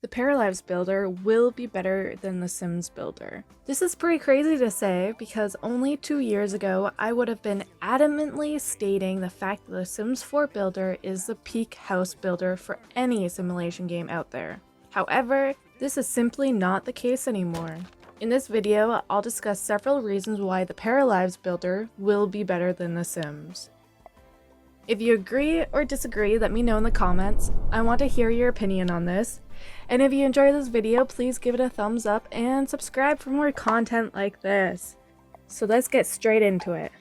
The Paralives builder will be better than the Sims builder. This is pretty crazy to say because only 2 years ago I would have been adamantly stating the fact that the Sims 4 builder is the peak house builder for any simulation game out there. However, this is simply not the case anymore. In this video, I'll discuss several reasons why the Paralives builder will be better than the Sims. If you agree or disagree, let me know in the comments. I want to hear your opinion on this. And if you enjoyed this video, please give it a thumbs up and subscribe for more content like this. So let's get straight into it.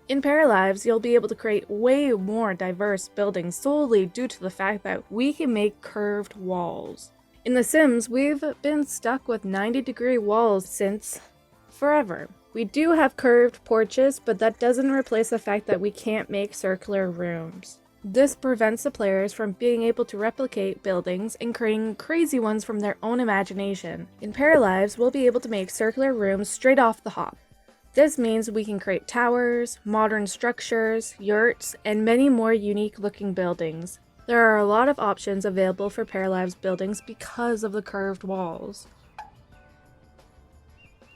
In Paralives, you'll be able to create way more diverse buildings solely due to the fact that we can make curved walls. In The Sims, we've been stuck with 90-degree walls since forever. We do have curved porches, but that doesn't replace the fact that we can't make circular rooms. This prevents the players from being able to replicate buildings and creating crazy ones from their own imagination. In Paralives, we'll be able to make circular rooms straight off the hop. This means we can create towers, modern structures, yurts, and many more unique looking buildings. There are a lot of options available for Paralives buildings because of the curved walls.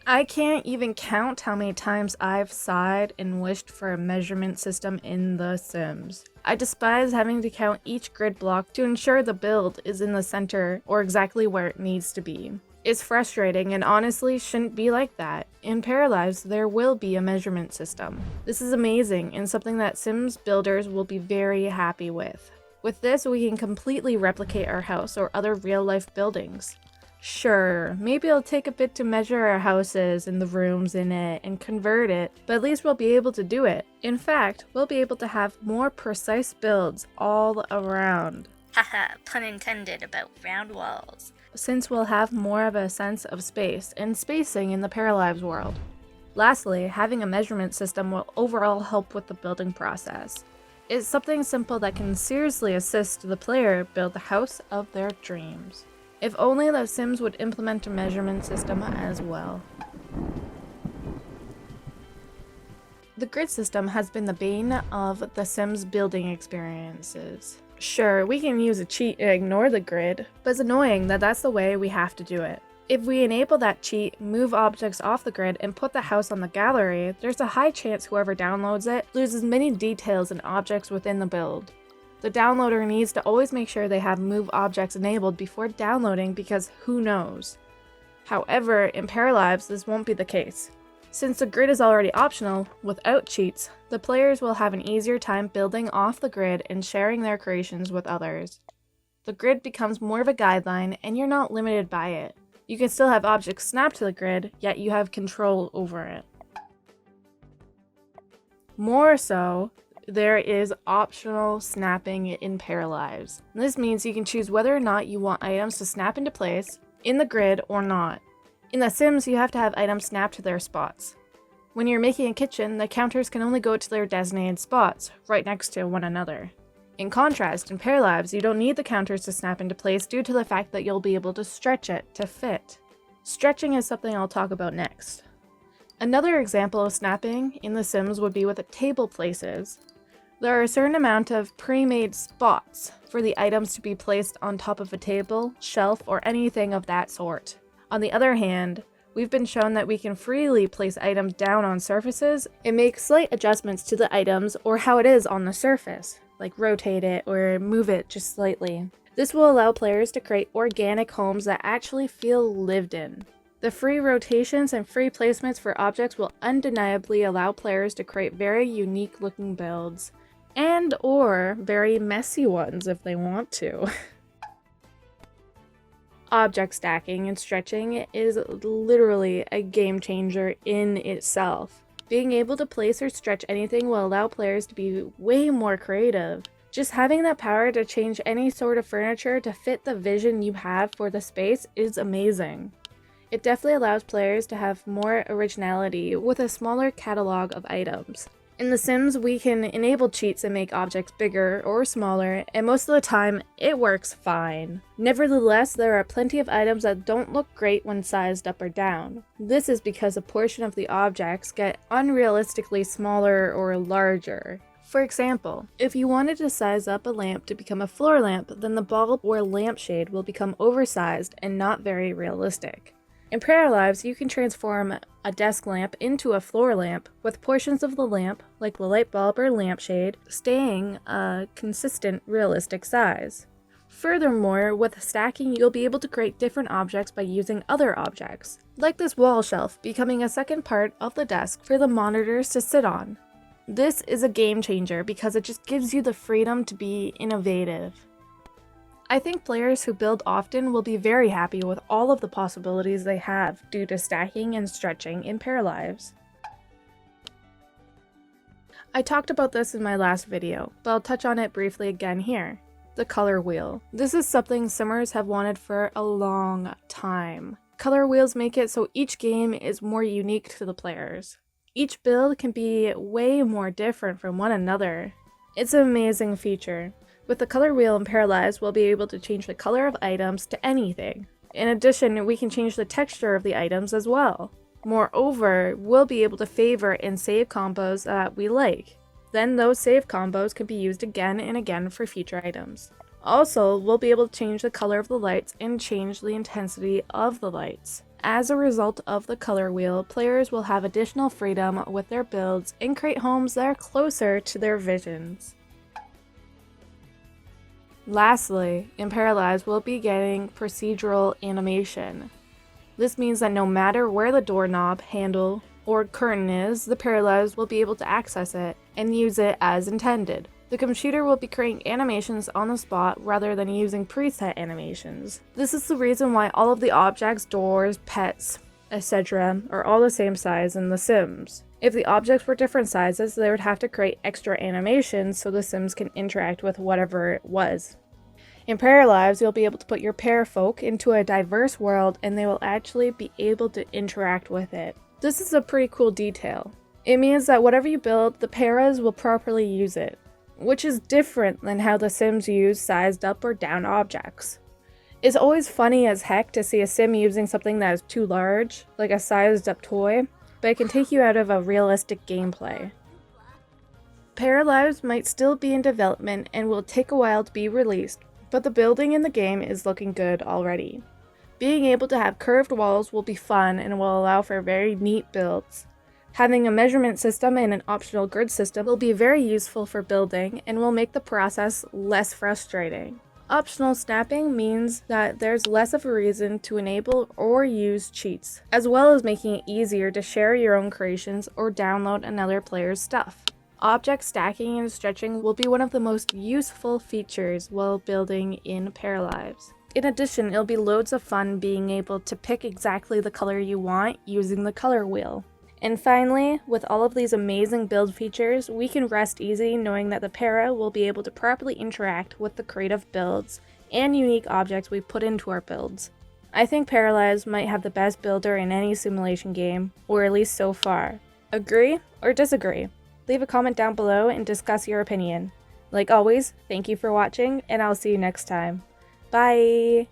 I can't even count how many times I've sighed and wished for a measurement system in The Sims. I despise having to count each grid block to ensure the build is in the center or exactly where it needs to be. It's frustrating and honestly shouldn't be like that. In Paralives, there will be a measurement system. This is amazing and something that Sims builders will be very happy with. With this, we can completely replicate our house or other real-life buildings. Sure, maybe it'll take a bit to measure our houses and the rooms in it and convert it, but at least we'll be able to do it. In fact, we'll be able to have more precise builds all around. Haha, pun intended about round walls. Since we'll have more of a sense of space and spacing in the Paralives world. Lastly, having a measurement system will overall help with the building process. It's something simple that can seriously assist the player build the house of their dreams. If only The Sims would implement a measurement system as well. The grid system has been the bane of The Sims building experiences. Sure, we can use a cheat and ignore the grid, but it's annoying that that's the way we have to do it. If we enable that cheat, move objects off the grid, and put the house on the gallery, there's a high chance whoever downloads it loses many details and objects within the build. The downloader needs to always make sure they have move objects enabled before downloading because who knows. However, in Paralives, this won't be the case. Since the grid is already optional, without cheats, the players will have an easier time building off the grid and sharing their creations with others. The grid becomes more of a guideline and you're not limited by it. You can still have objects snapped to the grid, yet you have control over it. More so, there is optional snapping in Paralives. This means you can choose whether or not you want items to snap into place in the grid or not. In The Sims, you have to have items snapped to their spots. When you're making a kitchen, the counters can only go to their designated spots, right next to one another. In contrast, in Paralives, you don't need the counters to snap into place due to the fact that you'll be able to stretch it to fit. Stretching is something I'll talk about next. Another example of snapping in The Sims would be with the table places. There are a certain amount of pre-made spots for the items to be placed on top of a table, shelf, or anything of that sort. On the other hand, we've been shown that we can freely place items down on surfaces and make slight adjustments to the items or how it is on the surface, like rotate it or move it just slightly. This will allow players to create organic homes that actually feel lived in. The free rotations and free placements for objects will undeniably allow players to create very unique looking builds. And or very messy ones if they want to. Object stacking and stretching is literally a game changer in itself. Being able to place or stretch anything will allow players to be way more creative. Just having that power to change any sort of furniture to fit the vision you have for the space is amazing. It definitely allows players to have more originality with a smaller catalog of items. In The Sims, we can enable cheats and make objects bigger or smaller, and most of the time, it works fine. Nevertheless, there are plenty of items that don't look great when sized up or down. This is because a portion of the objects get unrealistically smaller or larger. For example, if you wanted to size up a lamp to become a floor lamp, then the bulb or lampshade will become oversized and not very realistic. In Paralives, you can transform a desk lamp into a floor lamp, with portions of the lamp, like the light bulb or lampshade, staying a consistent, realistic size. Furthermore, with stacking, you'll be able to create different objects by using other objects, like this wall shelf becoming a second part of the desk for the monitors to sit on. This is a game changer because it just gives you the freedom to be innovative. I think players who build often will be very happy with all of the possibilities they have due to stacking and stretching in Paralives. I talked about this in my last video, but I'll touch on it briefly again here. The color wheel. This is something simmers have wanted for a long time. Color wheels make it so each game is more unique to the players. Each build can be way more different from one another. It's an amazing feature. With the color wheel in Paralives, we'll be able to change the color of items to anything. In addition, we can change the texture of the items as well. Moreover, we'll be able to favor and save combos that we like. Then those save combos can be used again and again for future items. Also, we'll be able to change the color of the lights and change the intensity of the lights. As a result of the color wheel, players will have additional freedom with their builds and create homes that are closer to their visions. Lastly, in Paralives, we'll be getting procedural animation. This means that no matter where the doorknob, handle, or curtain is, the Paralives will be able to access it and use it as intended. The computer will be creating animations on the spot rather than using preset animations. This is the reason why all of the objects, doors, pets, etc. are all the same size in The Sims. If the objects were different sizes, they would have to create extra animations so the Sims can interact with whatever it was. In Paralives, you'll be able to put your parafolk into a diverse world and they will actually be able to interact with it. This is a pretty cool detail. It means that whatever you build, the paras will properly use it, which is different than how the Sims use sized up or down objects. It's always funny as heck to see a Sim using something that is too large, like a sized up toy, but it can take you out of a realistic gameplay. Paralives might still be in development and will take a while to be released, but the building in the game is looking good already. Being able to have curved walls will be fun and will allow for very neat builds. Having a measurement system and an optional grid system will be very useful for building and will make the process less frustrating. Optional snapping means that there's less of a reason to enable or use cheats, as well as making it easier to share your own creations or download another player's stuff. Object stacking and stretching will be one of the most useful features while building in Paralives. In addition, it'll be loads of fun being able to pick exactly the color you want using the color wheel. And finally, with all of these amazing build features, we can rest easy knowing that the para will be able to properly interact with the creative builds and unique objects we put into our builds. I think Paralives might have the best builder in any simulation game, or at least so far. Agree or disagree? Leave a comment down below and discuss your opinion. Like always, thank you for watching, and I'll see you next time. Bye!